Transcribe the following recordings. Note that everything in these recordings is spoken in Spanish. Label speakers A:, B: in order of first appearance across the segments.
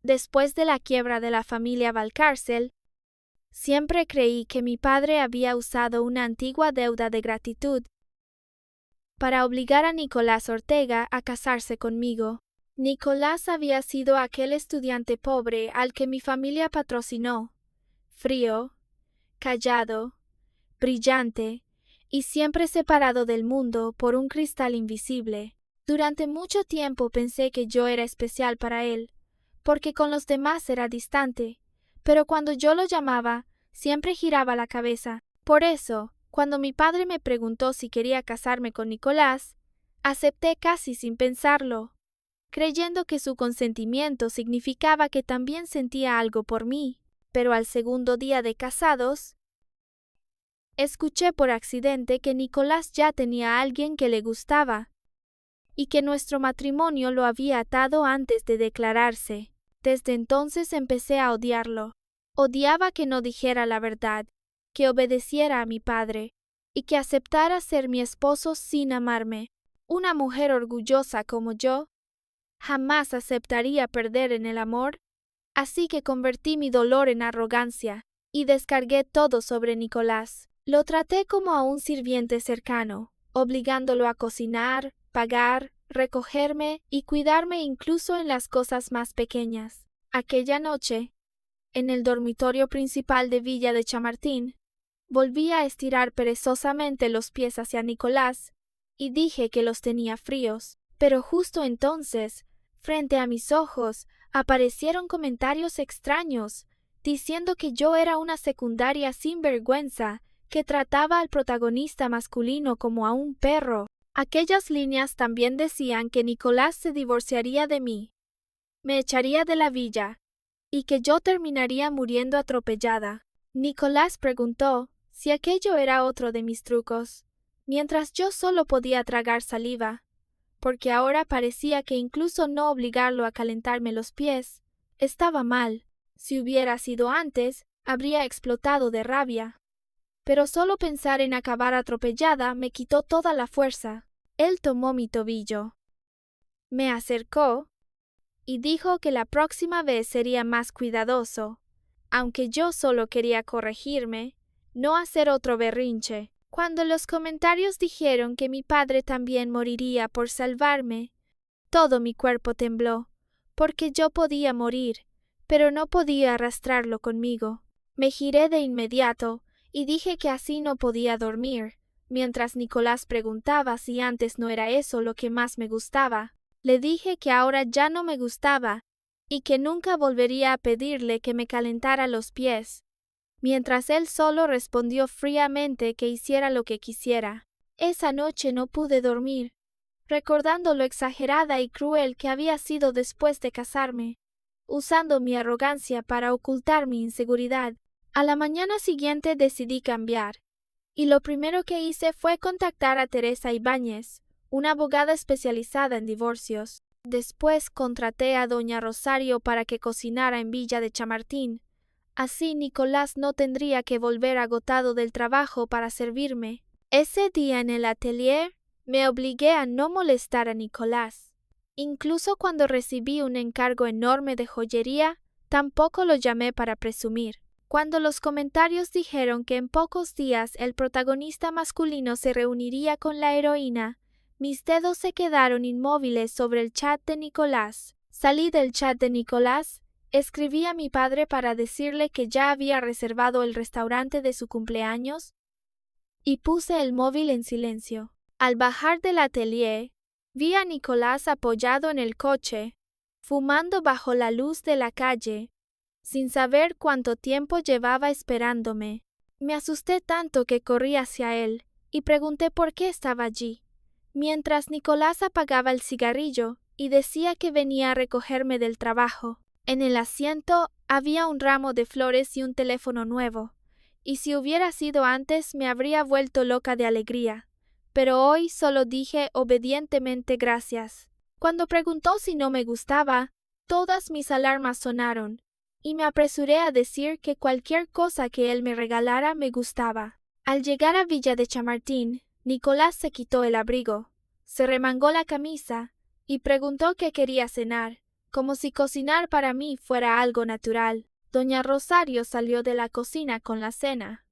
A: Después de la quiebra de la familia Valcárcel, siempre creí que mi padre había usado una antigua deuda de gratitud para obligar a Nicolás Ortega a casarse conmigo. Nicolás había sido aquel estudiante pobre al que mi familia patrocinó, frío, callado, brillante y siempre separado del mundo por un cristal invisible. Durante mucho tiempo pensé que yo era especial para él, porque con los demás era distante, pero cuando yo lo llamaba, siempre giraba la cabeza. Por eso, cuando mi padre me preguntó si quería casarme con Nicolás, acepté casi sin pensarlo, creyendo que su consentimiento significaba que también sentía algo por mí. Pero al segundo día de casados, escuché por accidente que Nicolás ya tenía a alguien que le gustaba, y que nuestro matrimonio lo había atado antes de declararse. Desde entonces empecé a odiarlo. Odiaba que no dijera la verdad, que obedeciera a mi padre, y que aceptara ser mi esposo sin amarme. Una mujer orgullosa como yo jamás aceptaría perder en el amor, así que convertí mi dolor en arrogancia, y descargué todo sobre Nicolás. Lo traté como a un sirviente cercano, obligándolo a cocinar, pagar, recogerme y cuidarme incluso en las cosas más pequeñas. Aquella noche, en el dormitorio principal de Villa de Chamartín, volví a estirar perezosamente los pies hacia Nicolás y dije que los tenía fríos. Pero justo entonces, frente a mis ojos, aparecieron comentarios extraños, diciendo que yo era una secundaria sin vergüenza, que trataba al protagonista masculino como a un perro. Aquellas líneas también decían que Nicolás se divorciaría de mí, me echaría de la villa, y que yo terminaría muriendo atropellada. Nicolás preguntó si aquello era otro de mis trucos, mientras yo solo podía tragar saliva, porque ahora parecía que incluso no obligarlo a calentarme los pies estaba mal. Si hubiera sido antes, habría explotado de rabia. Pero solo pensar en acabar atropellada me quitó toda la fuerza. Él tomó mi tobillo, me acercó y dijo que la próxima vez sería más cuidadoso, aunque yo solo quería corregirme, no hacer otro berrinche. Cuando los comentarios dijeron que mi padre también moriría por salvarme, todo mi cuerpo tembló, porque yo podía morir, pero no podía arrastrarlo conmigo. Me giré de inmediato y dije que así no podía dormir, mientras Nicolás preguntaba si antes no era eso lo que más me gustaba. Le dije que ahora ya no me gustaba y que nunca volvería a pedirle que me calentara los pies, mientras él solo respondió fríamente que hiciera lo que quisiera. Esa noche no pude dormir, recordando lo exagerada y cruel que había sido después de casarme, usando mi arrogancia para ocultar mi inseguridad. A la mañana siguiente decidí cambiar, y lo primero que hice fue contactar a Teresa Ibáñez, una abogada especializada en divorcios. Después contraté a doña Rosario para que cocinara en Villa de Chamartín. Así Nicolás no tendría que volver agotado del trabajo para servirme. Ese día en el atelier me obligué a no molestar a Nicolás. Incluso cuando recibí un encargo enorme de joyería, tampoco lo llamé para presumir. Cuando los comentarios dijeron que en pocos días el protagonista masculino se reuniría con la heroína, mis dedos se quedaron inmóviles sobre el chat de Nicolás. Salí del chat de Nicolás, escribí a mi padre para decirle que ya había reservado el restaurante de su cumpleaños y puse el móvil en silencio. Al bajar del atelier, vi a Nicolás apoyado en el coche, fumando bajo la luz de la calle, sin saber cuánto tiempo llevaba esperándome. Me asusté tanto que corrí hacia él y pregunté por qué estaba allí, mientras Nicolás apagaba el cigarrillo y decía que venía a recogerme del trabajo. En el asiento había un ramo de flores y un teléfono nuevo, y si hubiera sido antes me habría vuelto loca de alegría, pero hoy solo dije obedientemente gracias. Cuando preguntó si no me gustaba, todas mis alarmas sonaron, y me apresuré a decir que cualquier cosa que él me regalara me gustaba. Al llegar a Villa de Chamartín, Nicolás se quitó el abrigo, se remangó la camisa y preguntó qué quería cenar. como si cocinar para mí fuera algo natural. Doña Rosario salió de la cocina con la cena,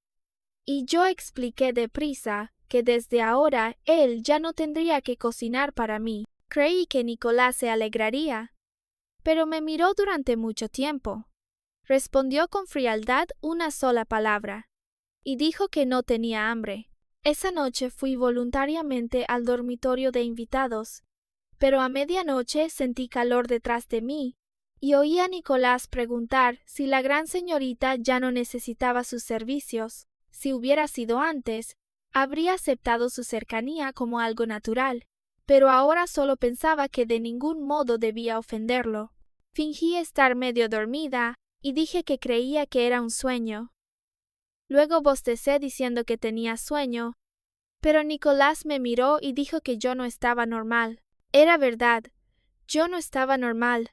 A: y yo expliqué deprisa que desde ahora él ya no tendría que cocinar para mí. Creí que Nicolás se alegraría, pero me miró durante mucho tiempo. Respondió con frialdad una sola palabra, y dijo que no tenía hambre. Esa noche fui voluntariamente al dormitorio de invitados, pero a medianoche sentí calor detrás de mí, y oí a Nicolás preguntar si la gran señorita ya no necesitaba sus servicios. Si hubiera sido antes, habría aceptado su cercanía como algo natural, pero ahora solo pensaba que de ningún modo debía ofenderlo. Fingí estar medio dormida y dije que creía que era un sueño. Luego bostecé diciendo que tenía sueño, pero Nicolás me miró y dijo que yo no estaba normal. Era verdad, yo no estaba normal,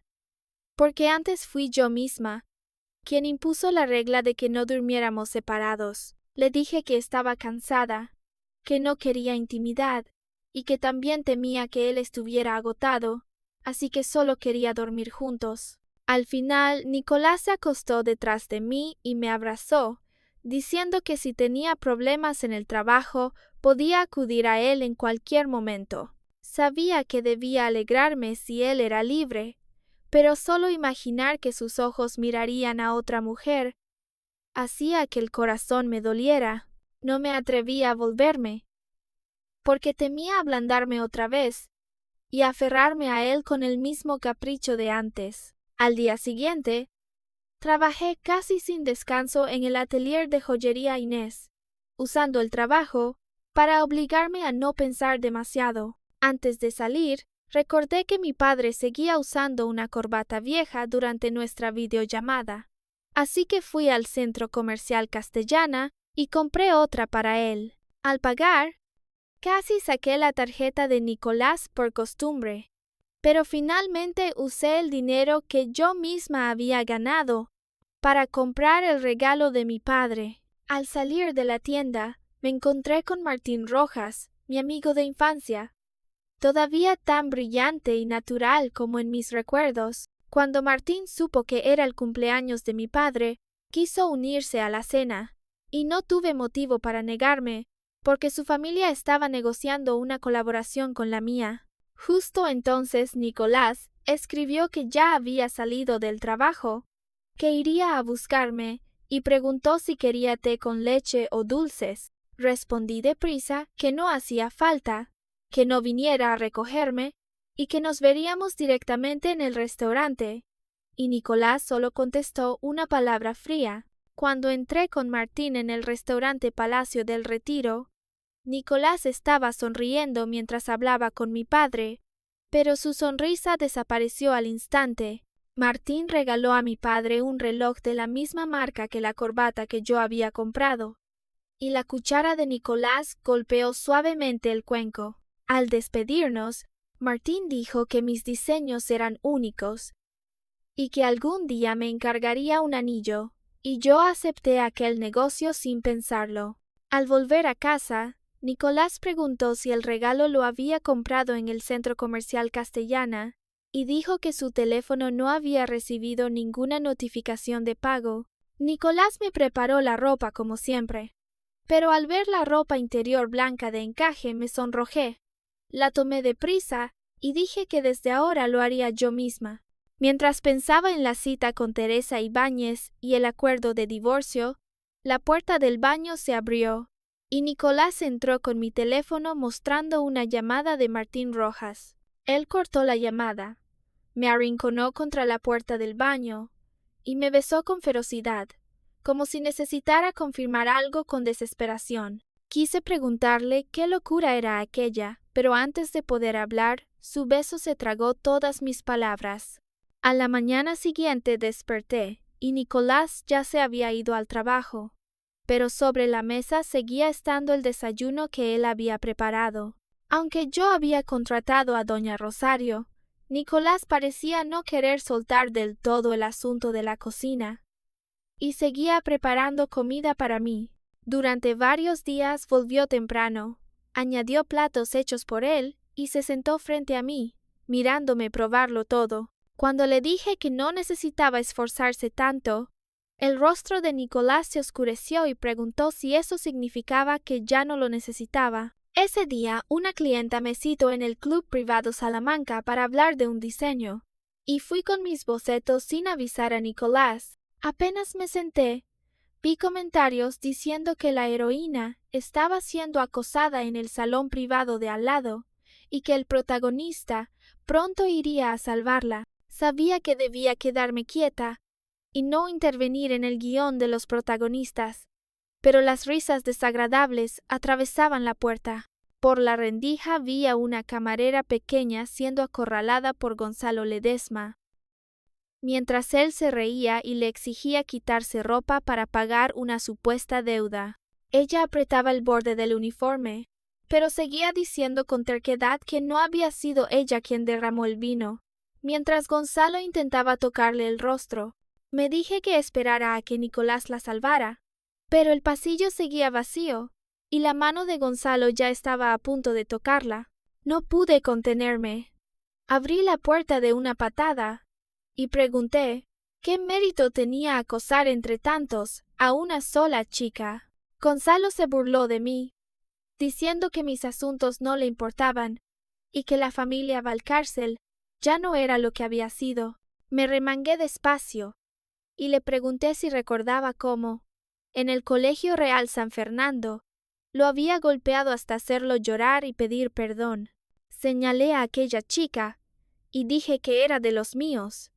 A: porque antes fui yo misma quien impuso la regla de que no durmiéramos separados. Le dije que estaba cansada, que no quería intimidad, y que también temía que él estuviera agotado, así que solo quería dormir juntos. Al final, Nicolás se acostó detrás de mí y me abrazó, diciendo que si tenía problemas en el trabajo, podía acudir a él en cualquier momento. Sabía que debía alegrarme si él era libre, pero solo imaginar que sus ojos mirarían a otra mujer hacía que el corazón me doliera. No me atrevía a volverme, porque temía ablandarme otra vez y aferrarme a él con el mismo capricho de antes. Al día siguiente, trabajé casi sin descanso en el atelier de joyería Inés, usando el trabajo para obligarme a no pensar demasiado. Antes de salir, recordé que mi padre seguía usando una corbata vieja durante nuestra videollamada, así que fui al centro comercial Castellana y compré otra para él. Al pagar, casi saqué la tarjeta de Nicolás por costumbre, pero finalmente usé el dinero que yo misma había ganado para comprar el regalo de mi padre. Al salir de la tienda, me encontré con Martín Rojas, mi amigo de infancia, todavía tan brillante y natural como en mis recuerdos. Cuando Martín supo que era el cumpleaños de mi padre, quiso unirse a la cena, y no tuve motivo para negarme, porque su familia estaba negociando una colaboración con la mía. Justo entonces Nicolás escribió que ya había salido del trabajo, que iría a buscarme, y preguntó si quería té con leche o dulces. Respondí deprisa que no hacía falta, que no viniera a recogerme y que nos veríamos directamente en el restaurante. Y Nicolás solo contestó una palabra fría. Cuando entré con Martín en el restaurante Palacio del Retiro, Nicolás estaba sonriendo mientras hablaba con mi padre, pero su sonrisa desapareció al instante. Martín regaló a mi padre un reloj de la misma marca que la corbata que yo había comprado, y la cuchara de Nicolás golpeó suavemente el cuenco. Al despedirnos, Martín dijo que mis diseños eran únicos y que algún día me encargaría un anillo, y yo acepté aquel negocio sin pensarlo. Al volver a casa, Nicolás preguntó si el regalo lo había comprado en el centro comercial Castellana, y dijo que su teléfono no había recibido ninguna notificación de pago. Nicolás me preparó la ropa como siempre, pero al ver la ropa interior blanca de encaje me sonrojé. La tomé deprisa y dije que desde ahora lo haría yo misma. Mientras pensaba en la cita con Teresa Ibáñez y el acuerdo de divorcio, la puerta del baño se abrió y Nicolás entró con mi teléfono mostrando una llamada de Martín Rojas. Él cortó la llamada, me arrinconó contra la puerta del baño y me besó con ferocidad, como si necesitara confirmar algo con desesperación. Quise preguntarle qué locura era aquella, pero antes de poder hablar, su beso se tragó todas mis palabras. A la mañana siguiente desperté, y Nicolás ya se había ido al trabajo, pero sobre la mesa seguía estando el desayuno que él había preparado. Aunque yo había contratado a doña Rosario, Nicolás parecía no querer soltar del todo el asunto de la cocina, y seguía preparando comida para mí. Durante varios días volvió temprano, añadió platos hechos por él y se sentó frente a mí, mirándome probarlo todo. Cuando le dije que no necesitaba esforzarse tanto, el rostro de Nicolás se oscureció y preguntó si eso significaba que ya no lo necesitaba. Ese día, una clienta me citó en el Club Privado Salamanca para hablar de un diseño, y fui con mis bocetos sin avisar a Nicolás. Apenas me senté, vi comentarios diciendo que la heroína estaba siendo acosada en el salón privado de al lado y que el protagonista pronto iría a salvarla. Sabía que debía quedarme quieta y no intervenir en el guión de los protagonistas, pero las risas desagradables atravesaban la puerta. Por la rendija vi a una camarera pequeña siendo acorralada por Gonzalo Ledesma, mientras él se reía y le exigía quitarse ropa para pagar una supuesta deuda. Ella apretaba el borde del uniforme, pero seguía diciendo con terquedad que no había sido ella quien derramó el vino, mientras Gonzalo intentaba tocarle el rostro. Me dije que esperara a que Nicolás la salvara, pero el pasillo seguía vacío, y la mano de Gonzalo ya estaba a punto de tocarla. No pude contenerme. Abrí la puerta de una patada y pregunté qué mérito tenía acosar entre tantos a una sola chica. Gonzalo se burló de mí, diciendo que mis asuntos no le importaban y que la familia Valcárcel ya no era lo que había sido. Me remangué despacio y le pregunté si recordaba cómo, en el Colegio Real San Fernando, lo había golpeado hasta hacerlo llorar y pedir perdón. Señalé a aquella chica y dije que era de los míos,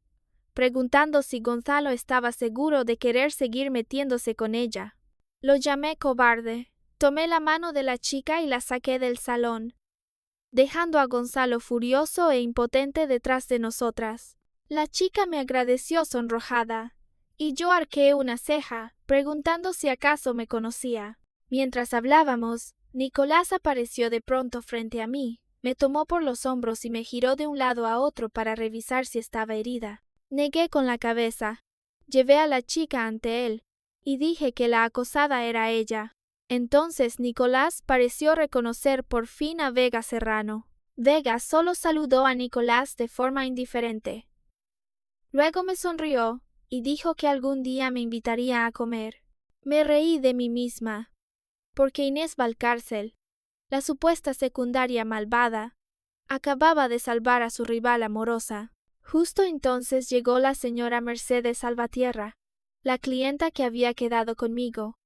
A: preguntando si Gonzalo estaba seguro de querer seguir metiéndose con ella. Lo llamé cobarde. Tomé la mano de la chica y la saqué del salón, dejando a Gonzalo furioso e impotente detrás de nosotras. La chica me agradeció sonrojada, y yo arqueé una ceja, preguntando si acaso me conocía. Mientras hablábamos, Nicolás apareció de pronto frente a mí, me tomó por los hombros y me giró de un lado a otro para revisar si estaba herida. Negué con la cabeza. Llevé a la chica ante él, y dije que la acosada era ella. Entonces Nicolás pareció reconocer por fin a Vega Serrano. Vega solo saludó a Nicolás de forma indiferente. Luego me sonrió y dijo que algún día me invitaría a comer. Me reí de mí misma, porque Inés Valcárcel, la supuesta secundaria malvada, acababa de salvar a su rival amorosa. Justo entonces llegó la señora Mercedes Salvatierra, la clienta que había quedado conmigo,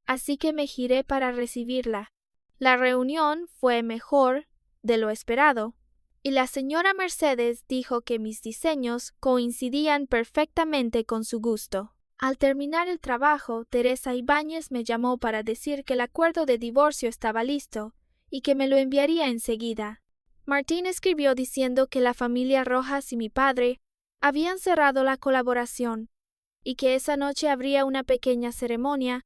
A: así que me giré para recibirla. La reunión fue mejor de lo esperado, y la señora Mercedes dijo que mis diseños coincidían perfectamente con su gusto. Al terminar el trabajo, Teresa Ibáñez me llamó para decir que el acuerdo de divorcio estaba listo y que me lo enviaría enseguida. Martín escribió diciendo que la familia Rojas y mi padre habían cerrado la colaboración y que esa noche habría una pequeña ceremonia,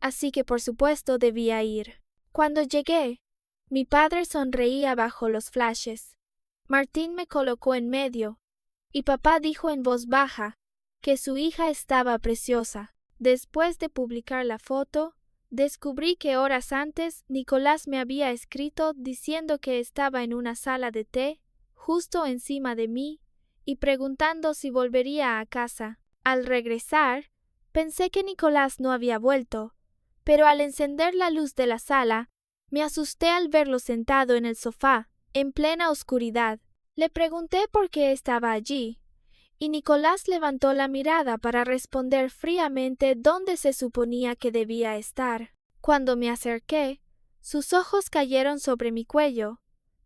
A: así que por supuesto debía ir. Cuando llegué, mi padre sonreía bajo los flashes. Martín me colocó en medio, y papá dijo en voz baja que su hija estaba preciosa. Después de publicar la foto, descubrí que horas antes Nicolás me había escrito diciendo que estaba en una sala de té, justo encima de mí, y preguntando si volvería a casa. Al regresar, pensé que Nicolás no había vuelto, pero al encender la luz de la sala, me asusté al verlo sentado en el sofá, en plena oscuridad. Le pregunté por qué estaba allí, y Nicolás levantó la mirada para responder fríamente dónde se suponía que debía estar. Cuando me acerqué, sus ojos cayeron sobre mi cuello,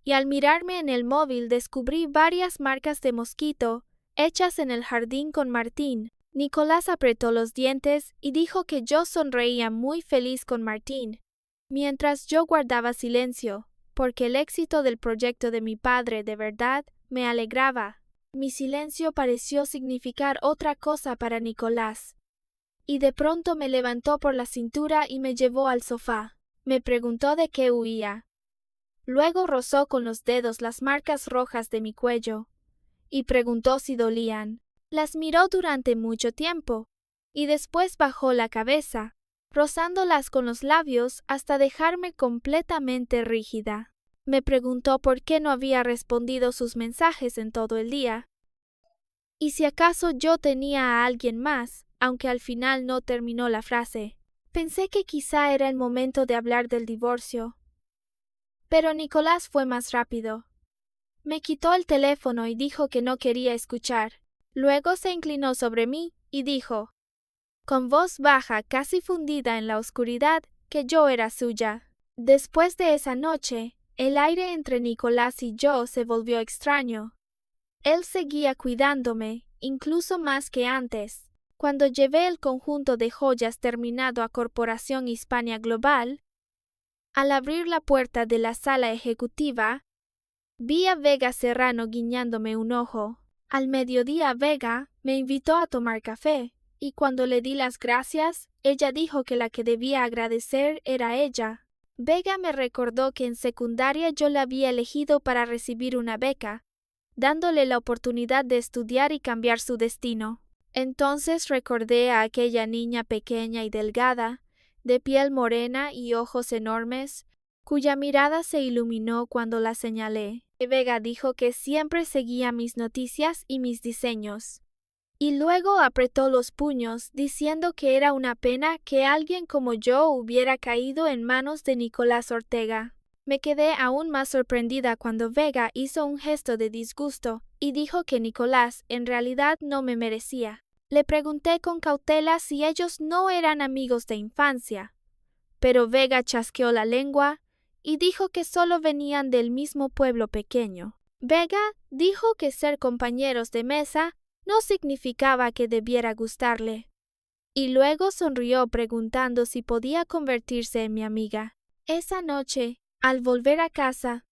A: y al mirarme en el móvil descubrí varias marcas de mosquito hechas en el jardín con Martín. Nicolás apretó los dientes y dijo que yo sonreía muy feliz con Martín, mientras yo guardaba silencio, porque el éxito del proyecto de mi padre de verdad me alegraba. Mi silencio pareció significar otra cosa para Nicolás, y de pronto me levantó por la cintura y me llevó al sofá. Me preguntó de qué huía. Luego rozó con los dedos las marcas rojas de mi cuello, y preguntó si dolían. Las miró durante mucho tiempo, y después bajó la cabeza, rozándolas con los labios hasta dejarme completamente rígida. Me preguntó por qué no había respondido sus mensajes en todo el día. ¿Y si acaso yo tenía a alguien más? Aunque al final no terminó la frase. Pensé que quizá era el momento de hablar del divorcio. Pero Nicolás fue más rápido. Me quitó el teléfono y dijo que no quería escuchar. Luego se inclinó sobre mí y dijo, con voz baja, casi fundida en la oscuridad, que yo era suya. Después de esa noche, el aire entre Nicolás y yo se volvió extraño. Él seguía cuidándome, incluso más que antes. Cuando llevé el conjunto de joyas terminado a Corporación Hispania Global, al abrir la puerta de la sala ejecutiva, vi a Vega Serrano guiñándome un ojo. Al mediodía Vega me invitó a tomar café, y cuando le di las gracias, ella dijo que la que debía agradecer era ella. Vega me recordó que en secundaria yo la había elegido para recibir una beca, dándole la oportunidad de estudiar y cambiar su destino. Entonces recordé a aquella niña pequeña y delgada, de piel morena y ojos enormes, cuya mirada se iluminó cuando la señalé. Vega dijo que siempre seguía mis noticias y mis diseños. Y luego apretó los puños, diciendo que era una pena que alguien como yo hubiera caído en manos de Nicolás Ortega. Me quedé aún más sorprendida cuando Vega hizo un gesto de disgusto y dijo que Nicolás en realidad no me merecía. Le pregunté con cautela si ellos no eran amigos de infancia, pero Vega chasqueó la lengua y dijo que solo venían del mismo pueblo pequeño. Vega dijo que ser compañeros de mesa no significaba que debiera gustarle, y luego sonrió preguntando si podía convertirse en mi amiga. Esa noche, al volver a casa,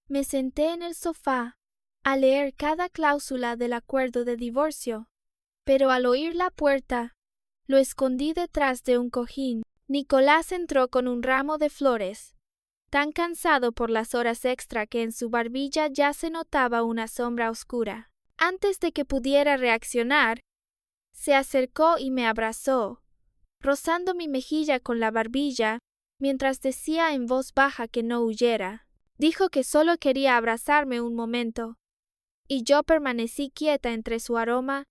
A: me senté en el sofá a leer cada cláusula del acuerdo de divorcio, pero al oír la puerta, lo escondí detrás de un cojín. Nicolás entró con un ramo de flores, tan cansado por las horas extra que en su barbilla ya se notaba una sombra oscura. Antes de que pudiera reaccionar, se acercó y me abrazó, rozando mi mejilla con la barbilla, mientras decía en voz baja que no huyera. Dijo que solo quería abrazarme un momento, y yo permanecí quieta entre su aroma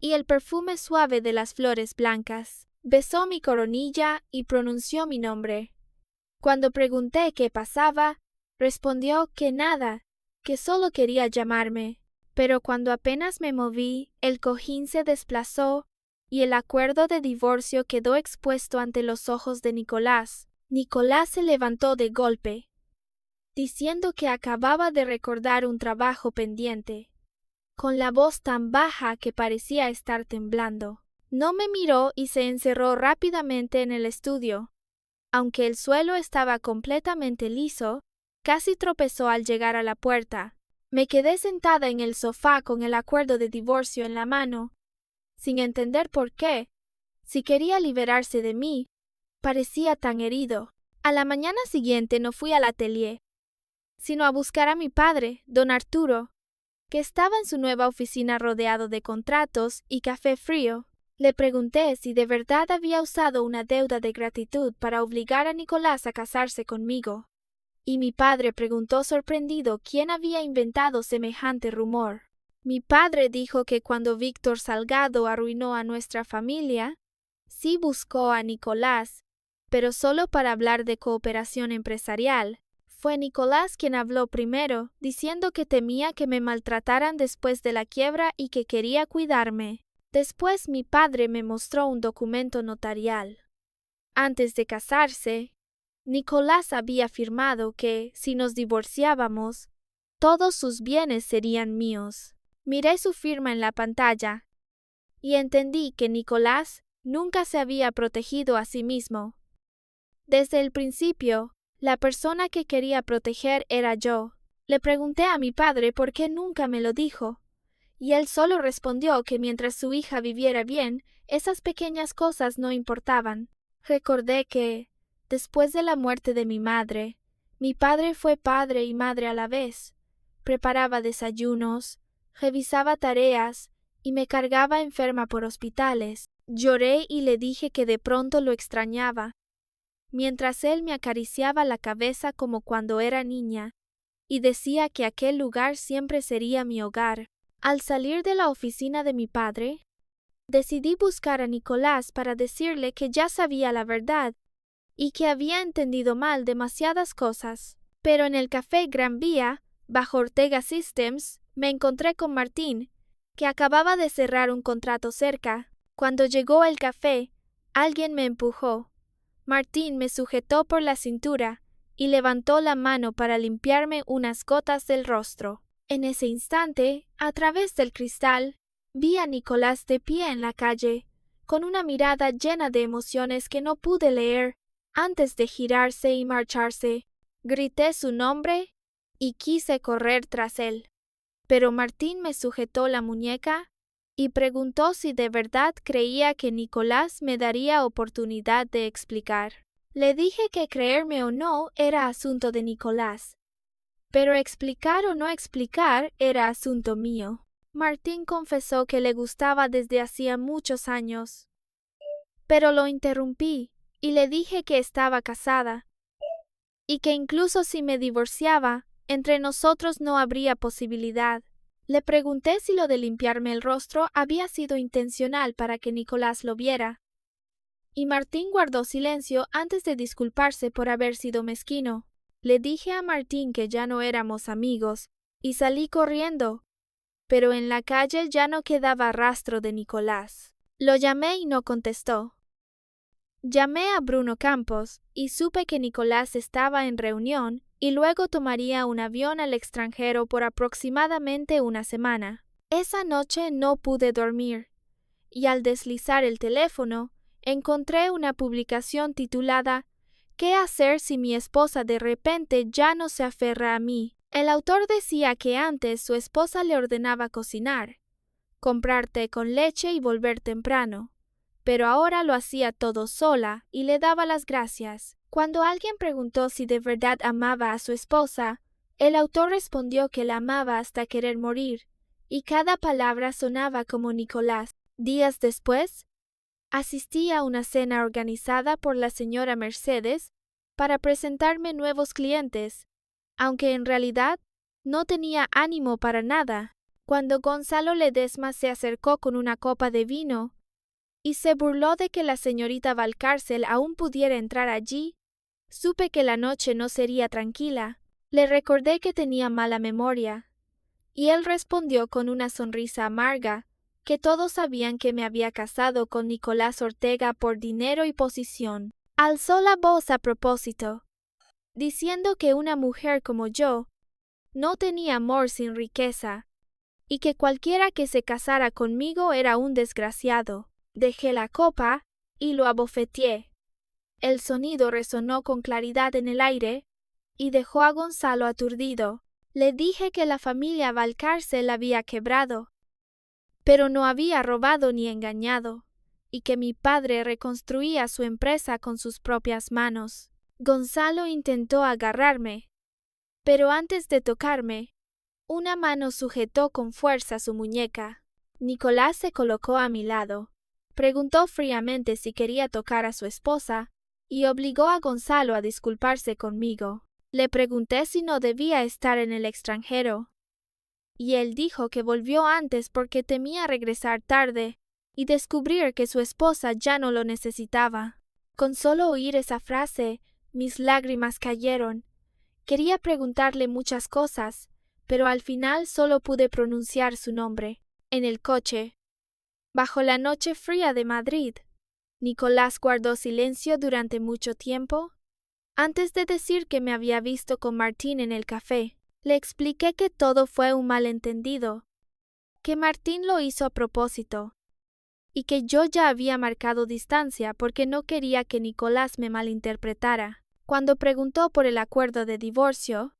A: y el perfume suave de las flores blancas. Besó mi coronilla y pronunció mi nombre. Cuando pregunté qué pasaba, respondió que nada, que solo quería llamarme. Pero cuando apenas me moví, el cojín se desplazó y el acuerdo de divorcio quedó expuesto ante los ojos de Nicolás. Nicolás se levantó de golpe, diciendo que acababa de recordar un trabajo pendiente, con la voz tan baja que parecía estar temblando. No me miró y se encerró rápidamente en el estudio. Aunque el suelo estaba completamente liso, casi tropezó al llegar a la puerta. Me quedé sentada en el sofá con el acuerdo de divorcio en la mano, sin entender por qué. Si quería liberarse de mí, parecía tan herido. A la mañana siguiente no fui al atelier, sino a buscar a mi padre, don Arturo, que estaba en su nueva oficina rodeado de contratos y café frío. Le pregunté si de verdad había usado una deuda de gratitud para obligar a Nicolás a casarse conmigo. Y mi padre preguntó sorprendido quién había inventado semejante rumor. Mi padre dijo que cuando Víctor Salgado arruinó a nuestra familia, sí buscó a Nicolás, pero solo para hablar de cooperación empresarial. Fue Nicolás quien habló primero, diciendo que temía que me maltrataran después de la quiebra y que quería cuidarme. Después mi padre me mostró un documento notarial. Antes de casarse, Nicolás había afirmado que, si nos divorciábamos, todos sus bienes serían míos. Miré su firma en la pantalla y entendí que Nicolás nunca se había protegido a sí mismo. Desde el principio, la persona que quería proteger era yo. Le pregunté a mi padre por qué nunca me lo dijo, y él solo respondió que mientras su hija viviera bien, esas pequeñas cosas no importaban. Recordé que, después de la muerte de mi madre, mi padre fue padre y madre a la vez. Preparaba desayunos, revisaba tareas y me cargaba enferma por hospitales. Lloré y le dije que de pronto lo extrañaba, mientras él me acariciaba la cabeza como cuando era niña, y decía que aquel lugar siempre sería mi hogar. Al salir de la oficina de mi padre, decidí buscar a Nicolás para decirle que ya sabía la verdad y que había entendido mal demasiadas cosas. Pero en el café Gran Vía, bajo Ortega Systems, me encontré con Martín, que acababa de cerrar un contrato cerca. Cuando llegó el café, alguien me empujó. Martín me sujetó por la cintura y levantó la mano para limpiarme unas gotas del rostro. En ese instante, a través del cristal, vi a Nicolás de pie en la calle, con una mirada llena de emociones que no pude leer. Antes de girarse y marcharse, grité su nombre y quise correr tras él. Pero Martín me sujetó la muñeca y preguntó si de verdad creía que Nicolás me daría oportunidad de explicar. Le dije que creerme o no era asunto de Nicolás, pero explicar o no explicar era asunto mío. Martín confesó que le gustaba desde hacía muchos años, pero lo interrumpí y le dije que estaba casada y que incluso si me divorciaba, entre nosotros no habría posibilidad. Le pregunté si lo de limpiarme el rostro había sido intencional para que Nicolás lo viera, y Martín guardó silencio antes de disculparse por haber sido mezquino. Le dije a Martín que ya no éramos amigos y salí corriendo, pero en la calle ya no quedaba rastro de Nicolás. Lo llamé y no contestó. Llamé a Bruno Campos y supe que Nicolás estaba en reunión y luego tomaría un avión al extranjero por aproximadamente una semana. Esa noche no pude dormir y al deslizar el teléfono encontré una publicación titulada ¿Qué hacer si mi esposa de repente ya no se aferra a mí? El autor decía que antes su esposa le ordenaba cocinar, comprar té con leche y volver temprano, pero ahora lo hacía todo sola y le daba las gracias. Cuando alguien preguntó si de verdad amaba a su esposa, el autor respondió que la amaba hasta querer morir, y cada palabra sonaba como Nicolás. Días después, asistí a una cena organizada por la señora Mercedes para presentarme nuevos clientes, aunque en realidad no tenía ánimo para nada. Cuando Gonzalo Ledesma se acercó con una copa de vino y se burló de que la señorita Valcárcel aún pudiera entrar allí, supe que la noche no sería tranquila. Le recordé que tenía mala memoria, y él respondió con una sonrisa amarga que todos sabían que me había casado con Nicolás Ortega por dinero y posición. Alzó la voz a propósito, diciendo que una mujer como yo no tenía amor sin riqueza, y que cualquiera que se casara conmigo era un desgraciado. Dejé la copa y lo abofeteé. El sonido resonó con claridad en el aire y dejó a Gonzalo aturdido. Le dije que la familia Valcárcel había quebrado, pero no había robado ni engañado, y que mi padre reconstruía su empresa con sus propias manos. Gonzalo intentó agarrarme, pero antes de tocarme, una mano sujetó con fuerza su muñeca. Nicolás se colocó a mi lado, preguntó fríamente si quería tocar a su esposa y obligó a Gonzalo a disculparse conmigo. Le pregunté si no debía estar en el extranjero, y él dijo que volvió antes porque temía regresar tarde y descubrir que su esposa ya no lo necesitaba. Con solo oír esa frase, mis lágrimas cayeron. Quería preguntarle muchas cosas, pero al final solo pude pronunciar su nombre. En el coche, bajo la noche fría de Madrid, Nicolás guardó silencio durante mucho tiempo. Antes de decir que me había visto con Martín en el café, le expliqué que todo fue un malentendido, que Martín lo hizo a propósito, y que yo ya había marcado distancia porque no quería que Nicolás me malinterpretara. Cuando preguntó por el acuerdo de divorcio,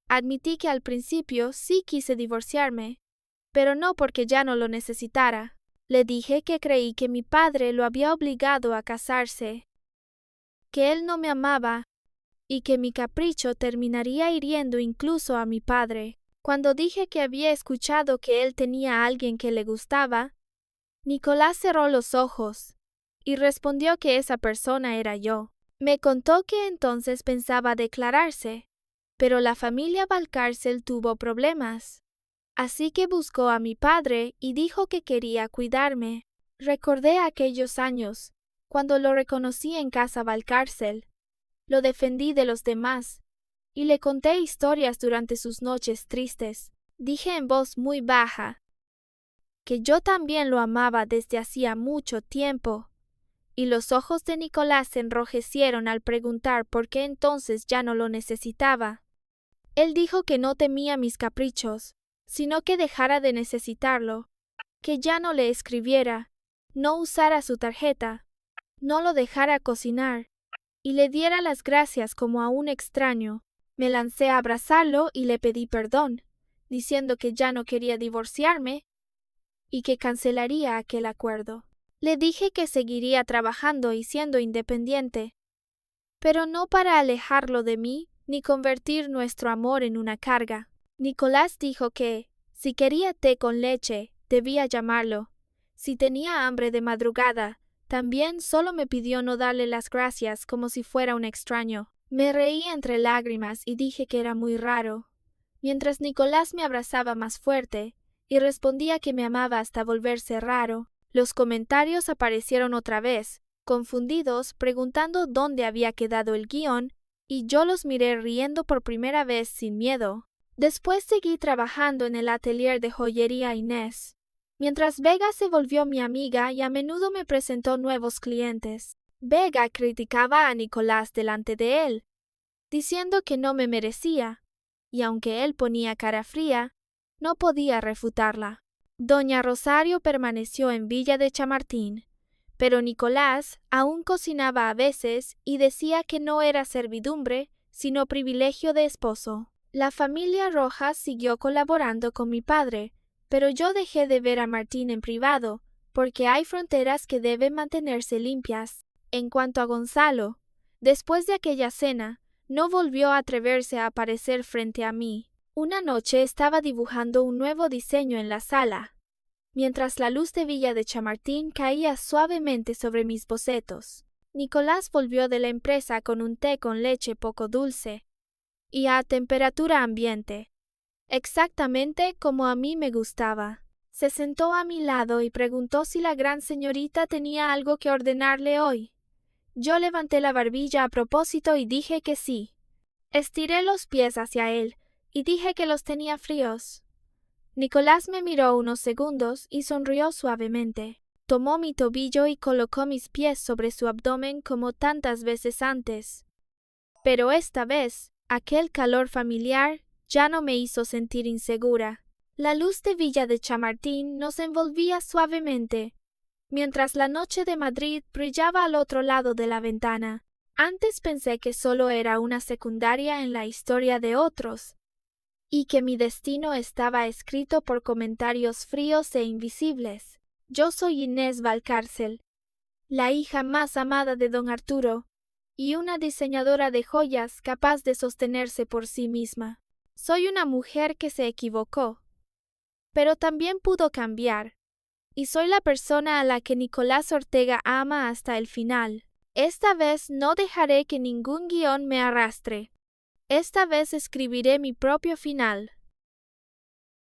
A: admití que al principio sí quise divorciarme, pero no porque ya no lo necesitara. Le dije que creí que mi padre lo había obligado a casarse, que él no me amaba y que mi capricho terminaría hiriendo incluso a mi padre. Cuando dije que había escuchado que él tenía a alguien que le gustaba, Nicolás cerró los ojos y respondió que esa persona era yo. Me contó que entonces pensaba declararse, pero la familia Valcárcel tuvo problemas, Así que buscó a mi padre y dijo que quería cuidarme. Recordé aquellos años, cuando lo reconocí en casa Valcárcel. Lo defendí de los demás, y le conté historias durante sus noches tristes. Dije en voz muy baja que yo también lo amaba desde hacía mucho tiempo, y los ojos de Nicolás se enrojecieron al preguntar por qué entonces ya no lo necesitaba. Él dijo que no temía mis caprichos, sino que dejara de necesitarlo, que ya no le escribiera, no usara su tarjeta, no lo dejara cocinar, y le diera las gracias como a un extraño. Me lancé a abrazarlo y le pedí perdón, diciendo que ya no quería divorciarme y que cancelaría aquel acuerdo. Le dije que seguiría trabajando y siendo independiente, pero no para alejarlo de mí ni convertir nuestro amor en una carga. Nicolás dijo que, si quería té con leche, debía llamarlo. Si tenía hambre de madrugada, también solo me pidió no darle las gracias como si fuera un extraño. Me reí entre lágrimas y dije que era muy raro, mientras Nicolás me abrazaba más fuerte y respondía que me amaba hasta volverse raro. Los comentarios aparecieron otra vez, confundidos, preguntando dónde había quedado el guión, y yo los miré riendo por primera vez sin miedo. Después seguí trabajando en el atelier de joyería Inés, mientras Vega se volvió mi amiga y a menudo me presentó nuevos clientes. Vega criticaba a Nicolás delante de él, diciendo que no me merecía, y aunque él ponía cara fría, no podía refutarla. Doña Rosario permaneció en Villa de Chamartín, pero Nicolás aún cocinaba a veces y decía que no era servidumbre, sino privilegio de esposo. La familia Rojas siguió colaborando con mi padre, pero yo dejé de ver a Martín en privado, porque hay fronteras que deben mantenerse limpias. En cuanto a Gonzalo, después de aquella cena, no volvió a atreverse a aparecer frente a mí. Una noche estaba dibujando un nuevo diseño en la sala, mientras la luz de Villa de Chamartín caía suavemente sobre mis bocetos. Nicolás volvió de la empresa con un té con leche poco dulce y a temperatura ambiente, exactamente como a mí me gustaba. Se sentó a mi lado y preguntó si la gran señorita tenía algo que ordenarle hoy. Yo levanté la barbilla a propósito y dije que sí. Estiré los pies hacia él y dije que los tenía fríos. Nicolás me miró unos segundos y sonrió suavemente. Tomó mi tobillo y colocó mis pies sobre su abdomen como tantas veces antes. Pero esta vez, aquel calor familiar ya no me hizo sentir insegura. La luz de Villa de Chamartín nos envolvía suavemente, mientras la noche de Madrid brillaba al otro lado de la ventana. Antes pensé que solo era una secundaria en la historia de otros, y que mi destino estaba escrito por comentarios fríos e invisibles. Yo soy Inés Valcárcel, la hija más amada de don Arturo, y una diseñadora de joyas capaz de sostenerse por sí misma. Soy una mujer que se equivocó, pero también pudo cambiar, y soy la persona a la que Nicolás Ortega ama hasta el final. Esta vez no dejaré que ningún guión me arrastre. Esta vez escribiré mi propio final.